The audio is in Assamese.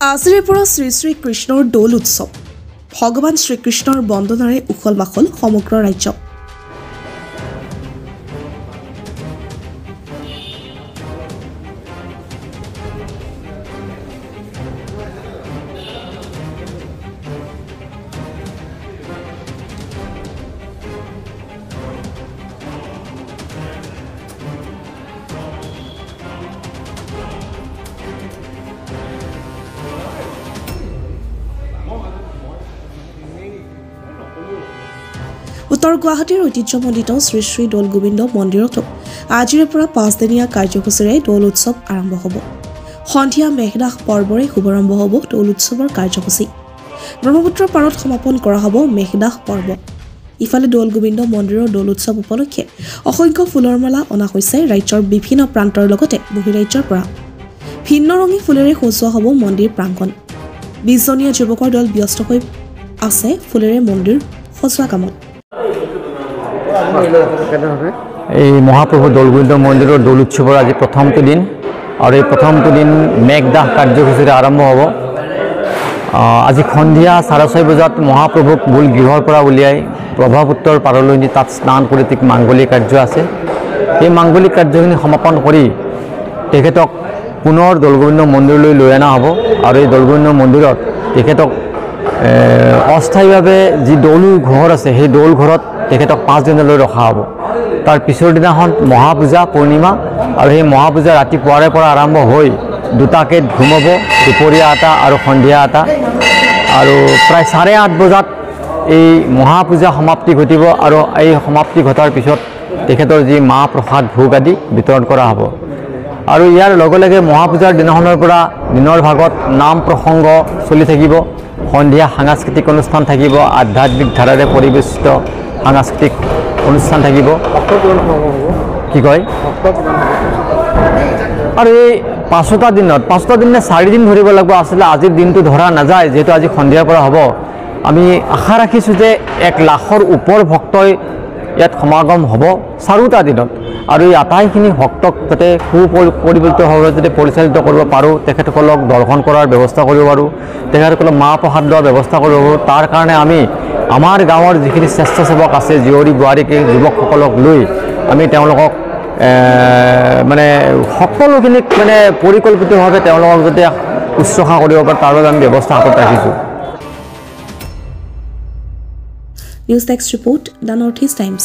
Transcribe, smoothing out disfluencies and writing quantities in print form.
আজিৰে পৰা শ্ৰী শ্ৰী কৃষ্ণৰ দৌল উৎসৱ ভগৱান শ্ৰীকৃষ্ণৰ বন্দনাৰে উখল মাখল সমগ্ৰ ৰাজ্য। উত্তৰ গুৱাহাটীৰ ঐতিহ্যমণ্ডিত শ্ৰী শ্ৰী দৌল গোবিন্দ মন্দিৰতো আজিৰে পৰা 5 দিনীয়া কাৰ্যসূচীৰে দৌল উৎসৱ আৰম্ভ হ'ব। সন্ধিয়া মেঘদাহ পৰ্বৰে শুভাৰম্ভ হ'ব দৌল উৎসৱৰ কাৰ্যসূচী। ব্ৰহ্মপুত্ৰৰ পাৰত সমাপন কৰা হ'ব মেঘদাহ পৰ্ব। ইফালে দৌল গোবিন্দ মন্দিৰৰ দৌল উৎসৱ উপলক্ষে অসংখ্য ফুলৰ মালা অনা হৈছে ৰাজ্যৰ বিভিন্ন প্ৰান্তৰ লগতে বহিৰাজ্যৰ পৰা। ভিন্ন ৰঙী ফুলেৰে সজোৱা হ'ব মন্দিৰ প্ৰাংগণ। 20 জনীয়া যুৱকৰ দল ব্যস্ত হৈ আছে ফুলেৰে মন্দিৰ সজোৱা কামত। এই মহাপ্ৰভু দৌল গোবিন্দ মন্দিৰৰ দৌল উৎসৱৰ আজি প্ৰথমটো দিন আৰু এই প্ৰথমটো দিন মেঘদাহ কাৰ্যসূচীৰে আৰম্ভ হ'ব। আজি সন্ধিয়া 6:30 বজাত মহাপ্ৰভুক মূল গৃহৰ পৰা উলিয়াই ব্ৰহ্মপুত্ৰৰ পাৰলৈ নি তাত স্নান কৰি ঠিক মাংগলিক কাৰ্য আছে। এই মাংগলিক কাৰ্যখিনি সমাপন কৰি তেখেতক পুনৰ দৌল গোবিন্দ মন্দিৰলৈ লৈ অনা হ'ব আৰু এই দৌল গোবিন্দ মন্দিৰত তেখেতক অস্থায়ীভাৱে যি দৌল ঘৰ আছে সেই দৌল ঘৰত তেখেতক 5 দিনলৈ ৰখা হ'ব। তাৰ পিছৰ দিনাখন মহাপূজা পূৰ্ণিমা আৰু সেই মহাপূজা ৰাতিপুৱাৰে পৰা আৰম্ভ হৈ দুটাকৈ ধুম হ'ব, দুপৰীয়া এটা আৰু সন্ধিয়া এটা, আৰু প্ৰায় 8:30 বজাত এই মহাপূজা সমাপ্তি ঘটিব আৰু এই সমাপ্তি ঘটাৰ পিছত তেখেতৰ যি মাহ প্ৰসাদ ভোগ আদি বিতৰণ কৰা হ'ব। আৰু ইয়াৰ লগে লগে মহাপূজাৰ দিনাখনৰ পৰা দিনৰ ভাগত নাম প্ৰসংগ চলি থাকিব, সন্ধিয়া সাংস্কৃতিক অনুষ্ঠান থাকিব, আধ্যাত্মিক ধাৰাৰে পৰিবেশিত সাংস্কৃতিক অনুষ্ঠান থাকিব। কি কয় আৰু এই 5টা দিনত 5টা দিন নে 4 দিন ধৰিব লাগিব। আচলতে আজিৰ দিনটো ধৰা নাযায়, যিহেতু আজি সন্ধিয়াৰ পৰা হ'ব। আমি আশা ৰাখিছোঁ যে 1 লাখৰ ওপৰ ভক্তই ইয়াত সমাগম হ'ব 4টা দিনত, আৰু এই আটাইখিনি ভক্তক যাতে সুপৰিকল্পিতভাৱে যাতে পৰিচালিত কৰিব পাৰোঁ, তেখেতসকলক দৰ্শন কৰাৰ ব্যৱস্থা কৰিব পাৰোঁ, তেখেতসকলক মাহ প্ৰসাদ লোৱাৰ ব্যৱস্থা কৰিব পাৰোঁ। তাৰ কাৰণে আমি আমাৰ গাঁৱৰ যিখিনি স্বেচ্ছাসেৱক আছে, জীয়ৰী বোৱাৰীকে যুৱকসকলক লৈ আমি তেওঁলোকক মানে সকলোখিনিক মানে পৰিকল্পিতভাৱে তেওঁলোকক যাতে শুশ্ৰূষা কৰিব পাৰে তাৰ বাবে আমি ব্যৱস্থা হাতত ৰাখিছোঁ। News desk report, the north east times.